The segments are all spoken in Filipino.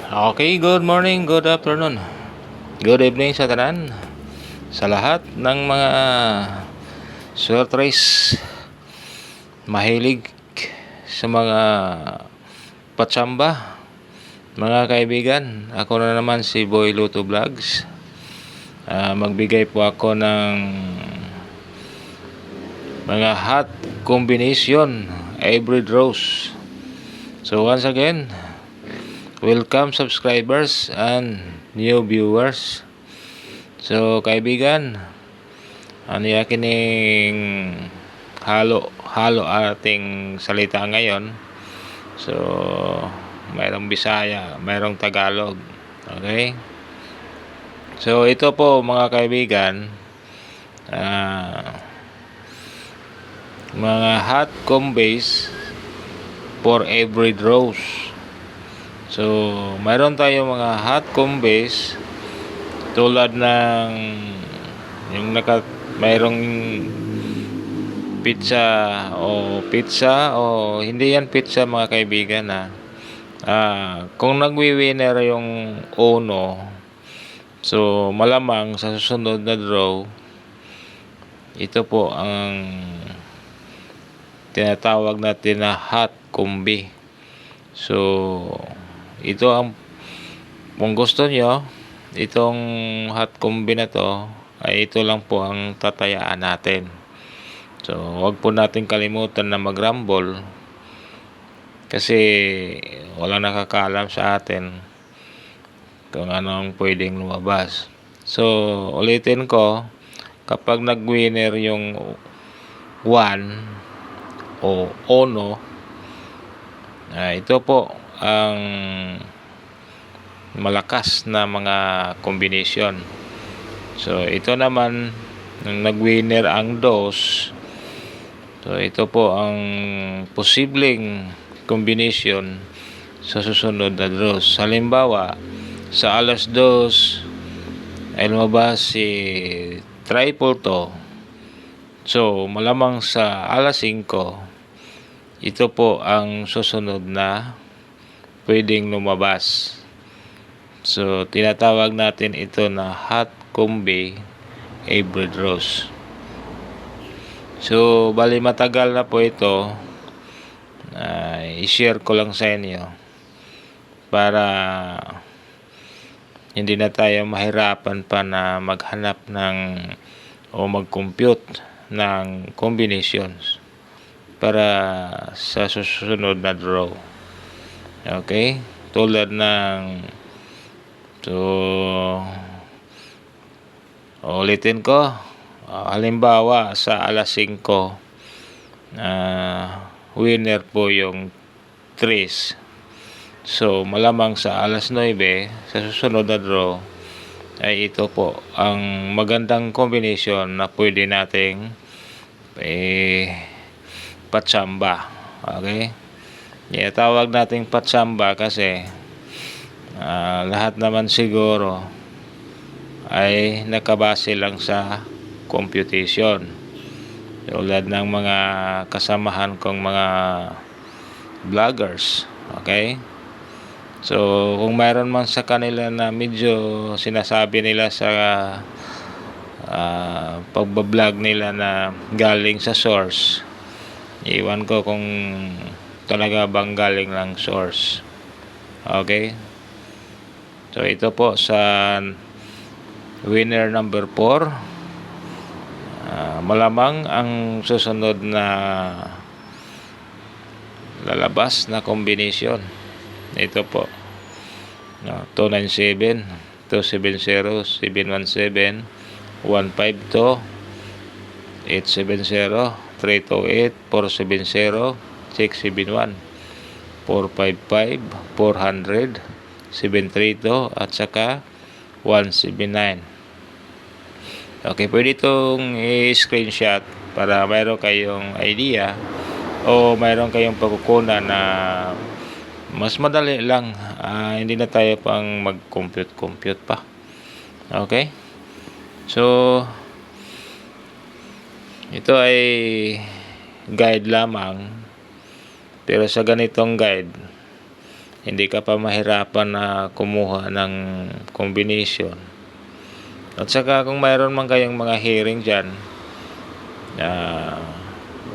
Okay, good morning, good afternoon, good evening sa tanan, sa lahat ng mga short race mahilig sa mga patsamba. Mga kaibigan, ako na naman si Boy Luto Vlogs. Magbigay po ako ng mga hot combination hybrid roast. So once again, welcome subscribers and new viewers. So kaibigan, ano ya kining halo ating salita ngayon. So mayroong Bisaya, mayroong Tagalog. Okay? So ito po mga kaibigan, mga hot combos for every roast. So mayroon tayong mga hot combos tulad ng yung mayroong pizza o hindi yan pizza mga kaibigan kung nagwi-winner yung uno, so malamang sa susunod na draw ito po ang tinatawag natin na hot combi. So ito ang, kung gusto nyo itong hot combi na to, ay ito lang po ang tatayaan natin. So wag po natin kalimutan na mag-rumble kasi walang nakakaalam sa atin kung ano ang pwedeng lumabas. So ulitin ko, kapag nag-winner yung 1 o ono, ito po ang malakas na mga combination. So ito naman nung nag-winner ang 2, so ito po ang posibleng combination sa susunod na draws. Halimbawa, sa alas 2 ay lumabas si triple to. So malamang sa alas 5 ito po ang susunod na pwedeng lumabas. So tinatawag natin ito na hot combi hybrid roast. So bali matagal na po ito, i-share ko lang sa inyo para hindi na tayo mahirapan pa na maghanap ng o mag-compute ng combinations para sa susunod na draw. Okay? Tulad ng, so ulitin ko, halimbawa sa alas 5 winner po yung 3. So malamang sa alas 9 sa susunod na draw ay ito po ang magandang combination na pwede nating patsamba. Okay? Tawag nating patsamba kasi lahat naman siguro ay nakabase lang sa computation. Tulad ng mga kasamahan kong mga vloggers. Okay? So kung mayroon man sa kanila na medyo sinasabi nila sa pagbablog nila na galing sa source, iwan ko kung talaga bang galing lang source. Okay? So ito po sa winner number 4, malamang ang susunod na lalabas na combination ito po 297, 270, 717, 152, 870, 328, 470, 671, 455, 400, 732 at saka 179. Okay, pwede itong i-screenshot para mayroon kayong idea o mayroon kayong pagkukunan na mas madali lang, hindi na tayo pang mag-compute pa. Okay? So ito ay guide lamang, pero sa ganitong guide hindi ka pa mahirapan na kumuha ng combination. At saka kung mayroon man kayong mga hearing dyan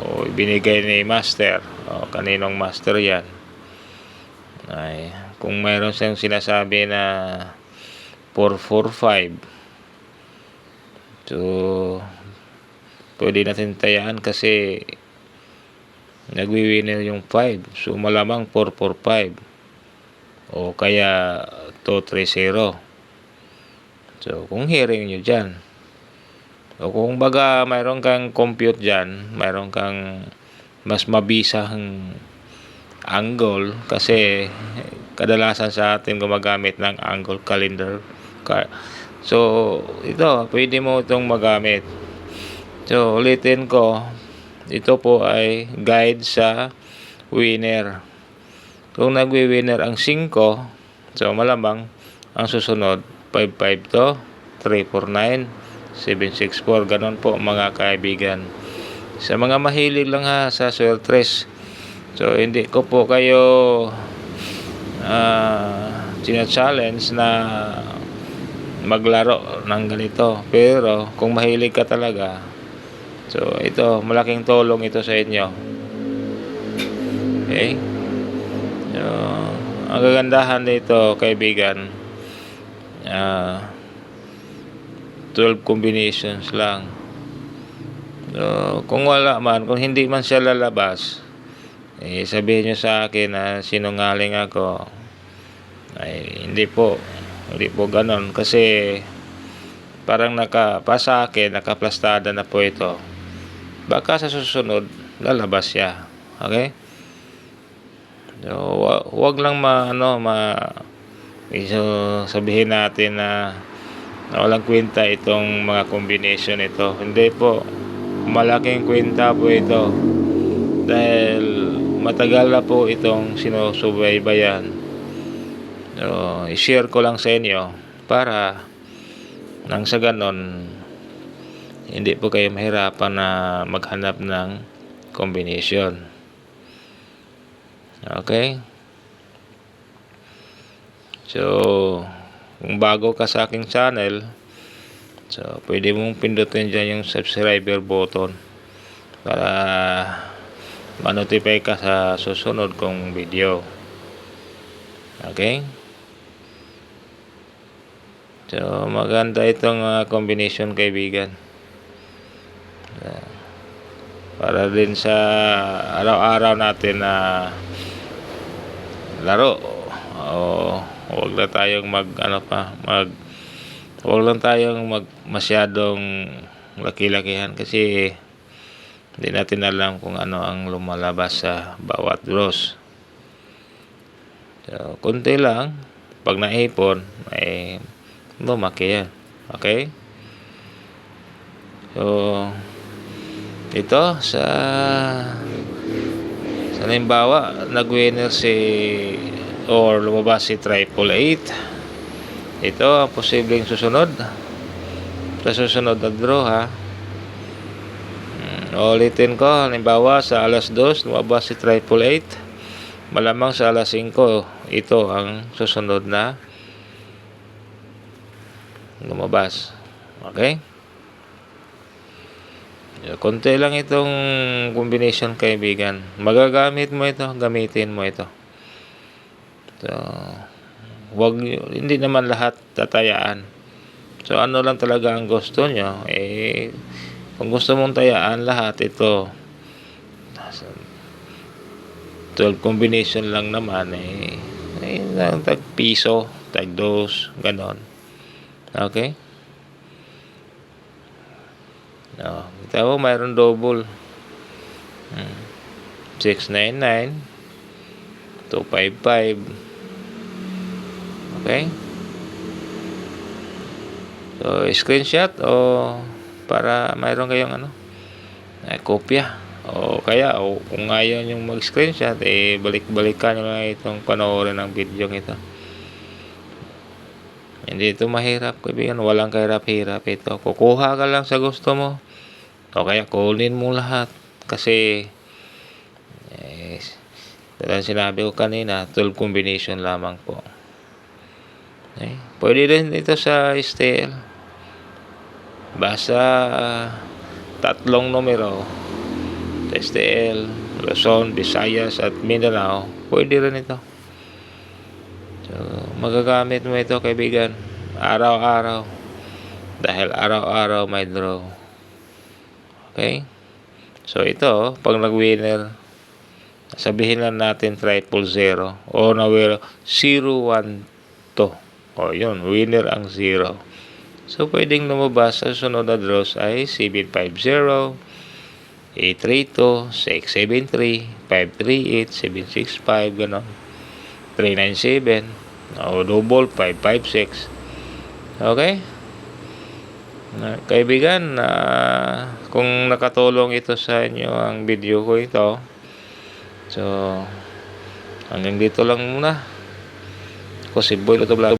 o binigay ni master o kaninong master yan, ay kung mayroon siyang sinasabi na 445, so pwede natin tayaan kasi nagwi-winner yung 5, so malamang 445 o kaya 230. So kung hearing nyo dyan, o kung baga mayroon kang compute dyan, mayroon kang mas mabisang angle, kasi kadalasan sa atin gumagamit ng angle calendar. So ito, pwede mo itong magamit. So ulitin ko, ito po ay guide sa winner. Kung nagwi-winner ang 5, so malamang ang susunod 552, 349, 764, ganon po mga kaibigan. Sa mga mahilig lang sa Swertres, so hindi ko po kayo challenge na maglaro ng ganito, pero kung mahilig ka talaga, so ito, malaking tulong ito sa inyo. Okay, so ang kagandahan dito kaibigan, 12 combinations lang. So kung wala man, kung hindi man siya lalabas, sabihin nyo sa akin na sinungaling ako. Ay hindi po ganon, kasi parang sa akin nakaplastada na po ito. Baka sa susunod lalabas siya. Okay, so wag lang so, sabihin natin na walang kwenta itong mga combination ito. Hindi po, malaking kwenta po ito, dahil matagal na po itong sinusubaybayan. So i-share ko lang sa inyo para nang sa ganon hindi po kayo mahirapan na maghanap ng combination. Okay, so kung bago ka sa aking channel, so pwede mong pindutin dyan yung subscriber button para ma-notify ka sa susunod kong video. Okay, so maganda itong combination kaibigan, para din sa araw-araw natin na laro. Huwag lang tayong masyadong laki-lakihan, kasi hindi natin alam kung ano ang lumalabas sa bawat draws. So kunti lang, pag naipon ay lumaki yan. Okay, so ito sa halimbawa nag-winner or lumabas si 888, ito ang posibleng susunod sa susunod na draw ulitin ko, halimbawa sa alas 2 lumabas si 888, malamang sa alas 5 ito ang susunod na lumabas. Okay, konti lang itong combination kaibigan, magagamit mo ito, gamitin mo ito. So hindi naman lahat tatayaan. So ano lang talaga ang gusto nyo, kung gusto mong tayaan lahat ito, 12 combination lang naman, tag piso, tag dos, ganon. Okay, kita mo mayroon double, 699, 255. Okay, so screenshot o para mayroon kayong kopya, o kaya kung ayaw nyo mag-screenshot, balik-balikan nyo lang itong panoorin ng video ito. Hindi ito mahirap kaibigan, walang kahirap-hirap ito. Kukuha ka lang sa gusto mo, o kaya kunin mo lahat, kasi Kaya sinabi ko kanina, 12 combination lamang po. Okay. Pwede rin ito sa STL. Basta 3 numero. STL, Luzon, Visayas at Mindanao. Pwede rin ito. So, magagamit mo ito, kaibigan, araw-araw. Dahil araw-araw may draw. Okay? So, ito, pag nag-winner, sabihin lang natin 000 o na 012. O, yun, winner ang 0. So, pwedeng lumabas sa sunod na draws ay 750, 832, 673, 538, 765, gano'n. 397, o double, 556. Okay? Kaibigan, kung nakatulong ito sa inyo ang video ko ito, so hanggang dito lang muna. Ako si Boy Luto Vlog.